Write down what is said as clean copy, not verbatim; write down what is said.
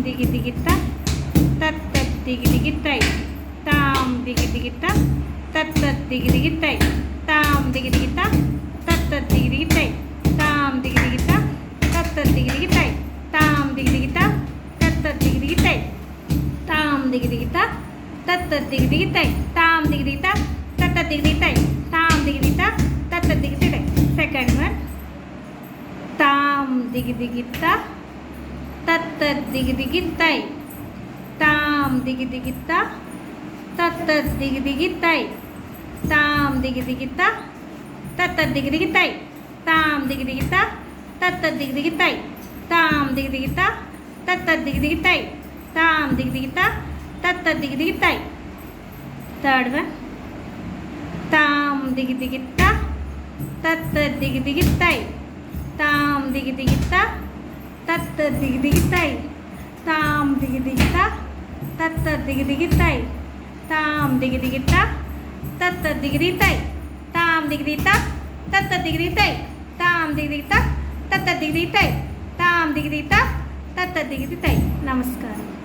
దిగి దిగిత తత్త దిగి దిగితై తాం దిగి దిగిత తత్త దిగి దిగితై తాం దిగి దిగిత తత్త దిగి దిగితై తాం దిగి దిగిత తత్త దిగి దిగితై తాం దిగి దిగిత తత్త దిగి దిగితై తాం దిగి దిగిత తత్త దిగి దిగితై తాం దిగి దిగిత తత్త దిగి దిగితై తాం దిగి దిగిత తత్త దిగి దిగితై. సెకండ్ వన్ తాం దిగి దిగిత తత్త దిగి దిగితై తాం దిగి దిగిత తత్త దిగి దిగితై తాం దిగి దిగిత తత్త దిగి దిగితై తాం దిగి దిగిత తత్త దిగి దిగితై తాం దిగి దిగిత తత్త దిగి దిగితై తాం దిగి దిగిత తత్త దిగి దిగితై. థర్డ్ వన్ తాం దిగి దిగిత తత్త దిగి దిగితై తాం దిగి దిగిత తత్త దిగి దిగితై తాం దిగి దిగిత తత్త దిగి దిగితై తాం దిగి దిగిత తత్త దిగి దిగితై తాం దిగి దిగిత తత్త దిగి దిగితై తాం దిగి దిగిత తత్త దిగి దిగితై తాం దిగి దిగిత తత్త దిగి దిగితై. నమస్కారం.